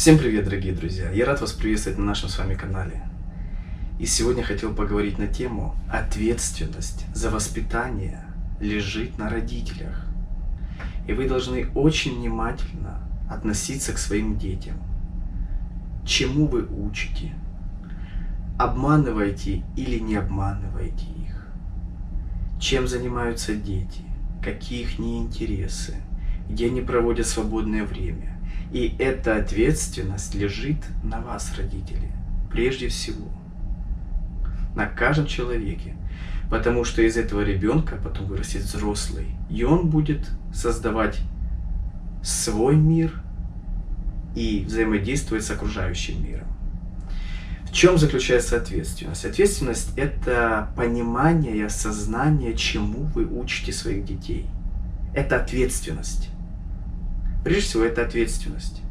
Всем привет, дорогие друзья! Я рад вас приветствовать на нашем с вами канале. И сегодня хотел поговорить на тему «Ответственность за воспитание лежит на родителях». И вы должны очень внимательно относиться к своим детям. Чему вы учите? Обманываете или не обманываете их? Чем занимаются дети? Какие их интересы? Где они проводят свободное время? И эта ответственность лежит на вас, родители, прежде всего. На каждом человеке. Потому что из этого ребенка потом вырастет взрослый. И он будет создавать свой мир и взаимодействовать с окружающим миром. В чем заключается ответственность? Ответственность – это понимание и осознание, чему вы учите своих детей. Это ответственность. Прежде всего, это ответственность.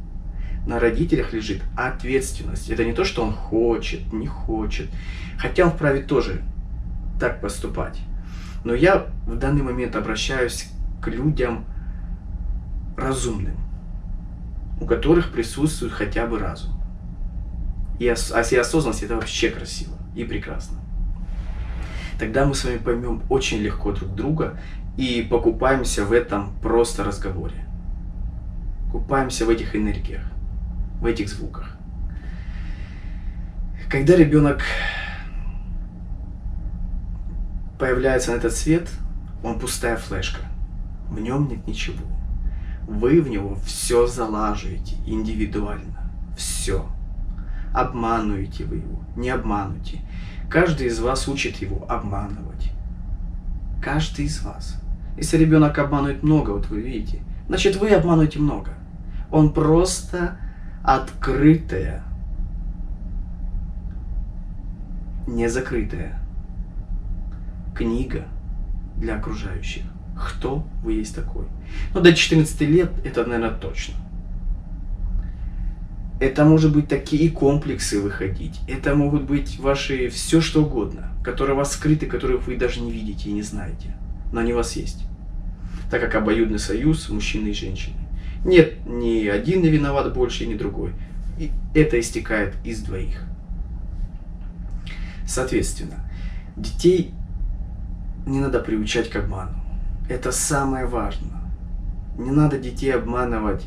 На родителях лежит ответственность. Это не то, что он хочет, не хочет. Хотя он вправе тоже так поступать. Но я в данный момент обращаюсь к людям разумным, у которых присутствует хотя бы разум. И осознанность – это вообще красиво и прекрасно. Тогда мы с вами поймем очень легко друг друга и покупаемся в этом просто разговоре. Купаемся в этих энергиях, в этих звуках. Когда ребенок появляется на этот свет, он пустая флешка. В нем нет ничего. Вы в него все залаживаете индивидуально. Все. Обманываете вы его, не обманываете. Каждый из вас учит его обманывать. Каждый из вас. Если ребенок обманывает много, вот вы видите, значит вы обманываете много. Он просто открытая, не закрытая книга для окружающих. Кто вы есть такой? Ну, до 14 лет это, наверное, точно. Это может быть такие комплексы выходить. Это могут быть ваши все что угодно, которые у вас скрыты, которые вы даже не видите и не знаете. Но они у вас есть. Так как обоюдный союз мужчины и женщины. Нет, ни один не виноват больше, ни другой. И это истекает из двоих. Соответственно, детей не надо приучать к обману. Это самое важное. Не надо детей обманывать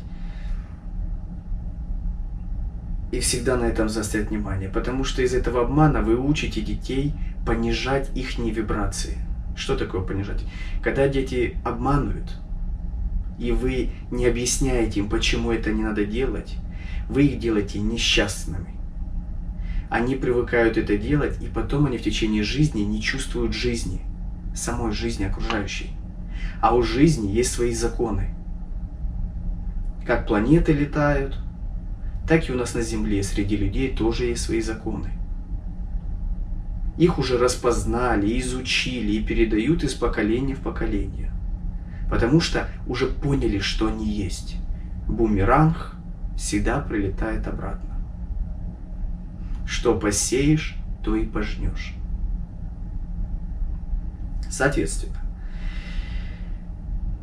и всегда на этом заострять внимание. Потому что из этого обмана вы учите детей понижать их вибрации. Что такое понижать? Когда дети обманывают, и вы не объясняете им, почему это не надо делать, вы их делаете несчастными. Они привыкают это делать, и потом они в течение жизни не чувствуют жизни, самой жизни окружающей. А у жизни есть свои законы. Как планеты летают, так и у нас на Земле среди людей тоже есть свои законы. Их уже распознали, изучили и передают из поколения в поколение. Потому что уже поняли, что они есть. Бумеранг всегда прилетает обратно. Что посеешь, то и пожнешь. Соответственно,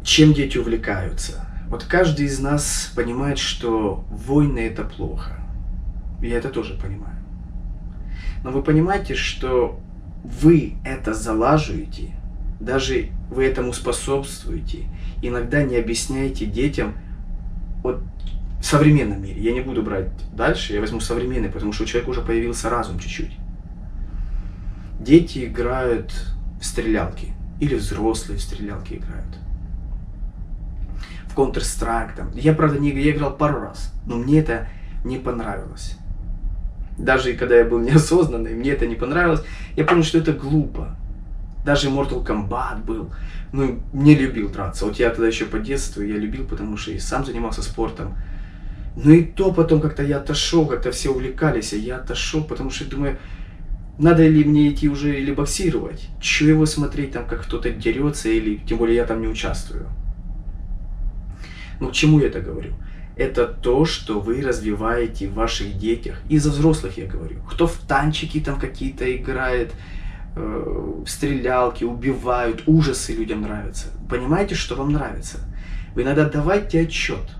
чем дети увлекаются? Вот каждый из нас понимает, что войны это плохо. Я это тоже понимаю. Но вы понимаете, что вы это залаживаете, даже вы этому способствуете, иногда не объясняете детям вот, в современном мире. Я не буду брать дальше, я возьму современный, потому что у человека уже появился разум чуть-чуть. Дети играют в стрелялки, или взрослые в стрелялки играют. В Counter-Strike там. Я, правда, я играл пару раз, но мне это не понравилось. Даже когда я был неосознанный, мне это не понравилось. Я понял, что это глупо. Даже Mortal Kombat был. Ну, не любил драться. Вот я тогда еще по детству я любил, потому что и сам занимался спортом. Но и то потом как-то я отошел, как-то все увлекались, а я отошел, потому что думаю, надо ли мне идти уже или боксировать? Чего его смотреть там, как кто-то дерется, или тем более я там не участвую. Ну, к чему я это говорю? Это то, что вы развиваете в ваших детях. И за взрослых я говорю. Кто в танчики там какие-то играет, стрелялки, убивают, ужасы людям нравятся. Понимаете, что вам нравится? Вы иногда давайте отчет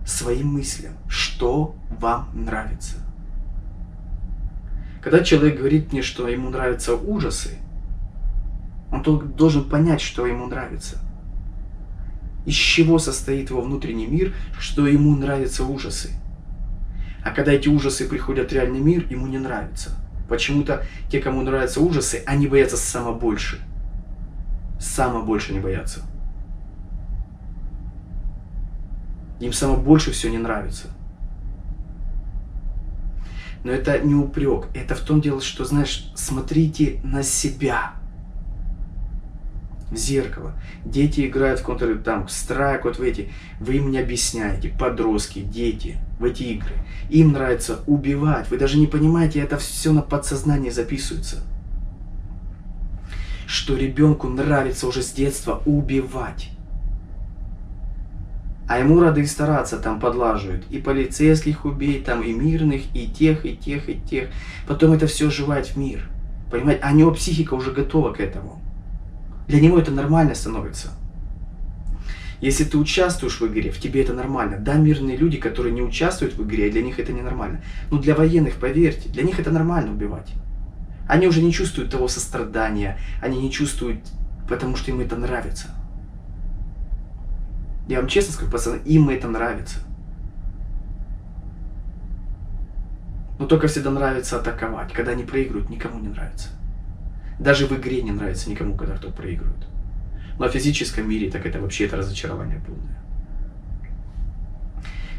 своим мыслям, что вам нравится. Когда человек говорит мне, что ему нравятся ужасы, он должен понять, что ему нравится. Из чего состоит его внутренний мир, что ему нравятся ужасы. А когда эти ужасы приходят в реальный мир, ему не нравится. Почему-то те, кому нравятся ужасы, они боятся самого больше. Самого больше не боятся. Им самого больше все не нравится. Но это не упрек. Это в том дело, что, знаешь, смотрите на себя. В зеркало. Дети играют в контр, там, страйк, вот в эти. Вы им не объясняете, подростки, дети, в эти игры. Им нравится убивать. Вы даже не понимаете, это все на подсознании записывается. Что ребенку нравится уже с детства убивать. А ему рады и стараться, там подлаживают. И полицейских убей, там и мирных, и тех, и тех, и тех. Потом это все оживает в мир. Понимаете? А у него психика уже готова к этому. Для него это нормально становится. Если ты участвуешь в игре, в тебе это нормально. Да, мирные люди, которые не участвуют в игре, для них это ненормально. Но для военных, поверьте, для них это нормально убивать. Они уже не чувствуют того сострадания, они не чувствуют, потому что им это нравится. Я вам честно скажу, пацаны, им это нравится. Но только всегда нравится атаковать. Когда они проигрывают, никому не нравится. Даже в игре не нравится никому, когда кто проигрывает. Но в физическом мире так это вообще это разочарование полное.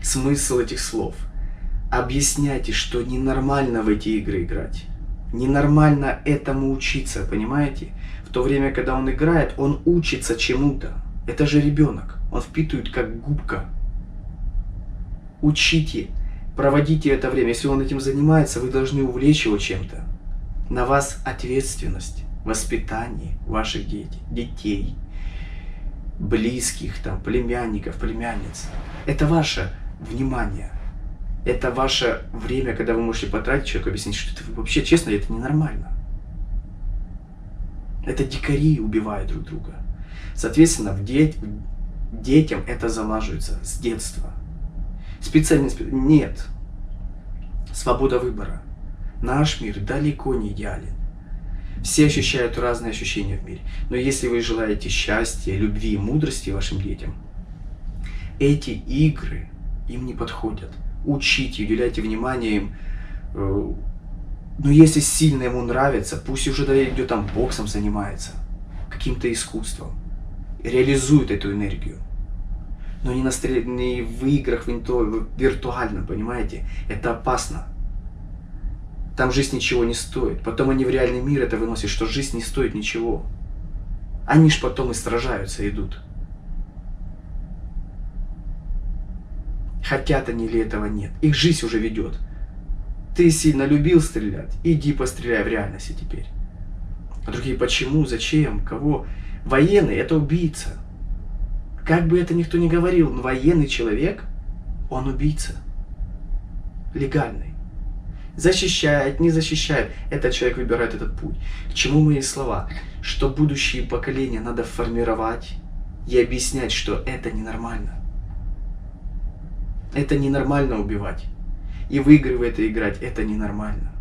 Смысл этих слов. Объясняйте, что ненормально в эти игры играть. Ненормально этому учиться, понимаете? В то время, когда он играет, он учится чему-то. Это же ребенок. Он впитывает как губка. Учите, проводите это время. Если он этим занимается, вы должны увлечь его чем-то. На вас ответственность, воспитание ваших детей, близких, там, племянников, племянниц. Это ваше внимание. Это ваше время, когда вы можете потратить человеку, объяснить, что это вообще, честно, это ненормально. Это дикари убивают друг друга. Соответственно, детям это залаживается с детства. Специально нет. Свобода выбора. Наш мир далеко не идеален. Все ощущают разные ощущения в мире. Но если вы желаете счастья, любви и мудрости вашим детям, эти игры им не подходят. Учите, уделяйте внимание им. Но если сильно ему нравится, пусть уже идет там боксом занимается, каким-то искусством. Реализует эту энергию. Но не в играх виртуально, понимаете? Это опасно. Там жизнь ничего не стоит. Потом они в реальный мир это выносят, что жизнь не стоит ничего. Они ж потом и сражаются, идут. Хотят они или этого нет. Их жизнь уже ведет. Ты сильно любил стрелять, иди постреляй в реальности теперь. А другие, почему, зачем, кого? Военный – это убийца. Как бы это никто ни говорил, но военный человек, он убийца. Легальный. Защищает, не защищает. Этот человек выбирает этот путь. К чему мои слова? Что будущие поколения надо формировать и объяснять, что это ненормально. Это ненормально убивать. И в игры в это играть, это ненормально.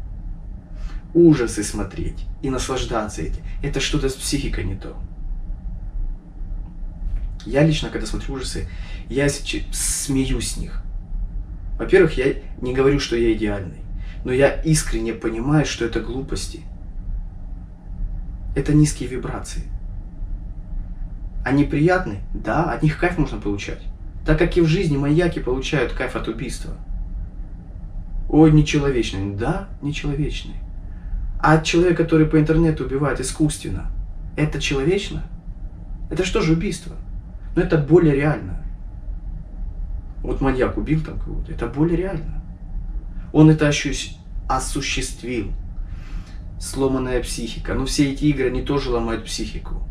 Ужасы смотреть и наслаждаться этим. Это что-то с психикой не то. Я лично, когда смотрю ужасы, я смеюсь с них. Во-первых, я не говорю, что я идеальный. Но я искренне понимаю, что это глупости. Это низкие вибрации. Они приятны? Да, от них кайф можно получать. Так как и в жизни маньяки получают кайф от убийства. Ой, нечеловечный. Да, нечеловечный. А человек, который по интернету убивает искусственно, это человечно? Это что же убийство? Но это более реально. Вот маньяк убил там кого-то, это более реально. Он это осуществил. Сломанная психика. Но все эти игры, они тоже ломают психику.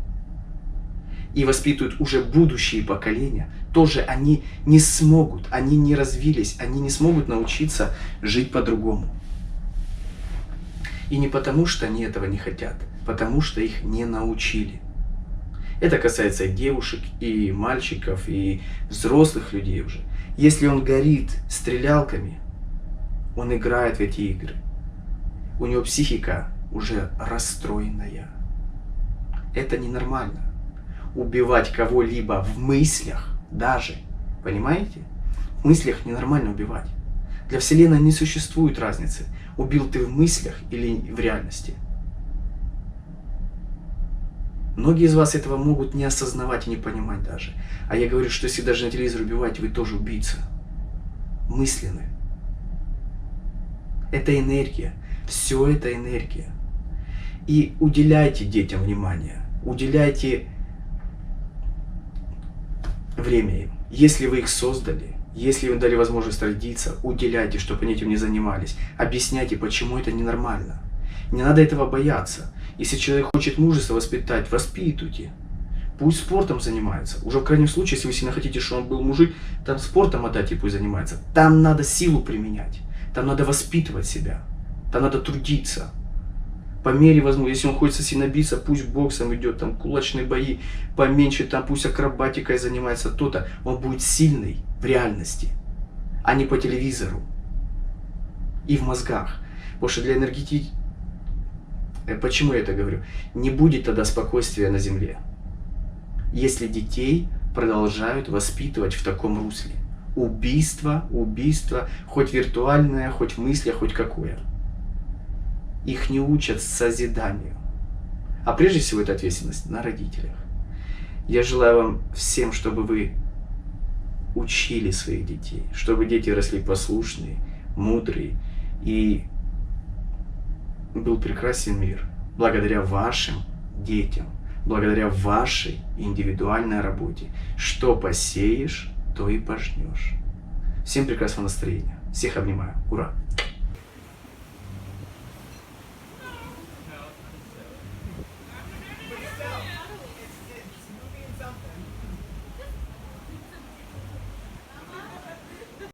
И воспитывают уже будущие поколения. Тоже они не смогут, они не развились, они не смогут научиться жить по-другому. И не потому, что они этого не хотят, потому что их не научили. Это касается и девушек, и мальчиков, и взрослых людей уже. Если он горит стрелялками, Он играет в эти игры. У него психика уже расстроенная. Это ненормально. Убивать кого-либо в мыслях даже. Понимаете? В мыслях ненормально убивать. Для Вселенной не существует разницы, убил ты в мыслях или в реальности. Многие из вас этого могут не осознавать и не понимать даже. А я говорю, что если даже на телевизоре убиваете, вы тоже убийца. Мысленный. Это энергия. Все это энергия. И уделяйте детям внимание. Уделяйте время им. Если вы их создали, если им дали возможность родиться, уделяйте, чтобы они этим не занимались. Объясняйте, почему это ненормально. Не надо этого бояться. Если человек хочет мужество воспитать, воспитывайте. Пусть спортом занимается. Уже в крайнем случае, если вы сильно хотите, чтобы он был мужик, там спортом отдать и пусть занимается. Там надо силу применять. Там надо воспитывать себя. Там надо трудиться. По мере возможности, если он хочет сильно биться, пусть боксом идет, там кулачные бои, поменьше, там пусть акробатикой занимается то-то. Он будет сильный в реальности, а не по телевизору и в мозгах. Потому что для энергетики... Почему я это говорю? Не будет тогда спокойствия на земле, если детей продолжают воспитывать в таком русле. Убийство, хоть виртуальное, хоть в мыслях, хоть какое. Их не учат созиданию. А прежде всего это ответственность на родителях. Я желаю вам всем, чтобы вы учили своих детей, чтобы дети росли послушные, мудрые, и был прекрасен мир благодаря вашим детям, благодаря вашей индивидуальной работе. Что посеешь, то и пожнешь. Всем прекрасного настроения. Всех обнимаю. Ура!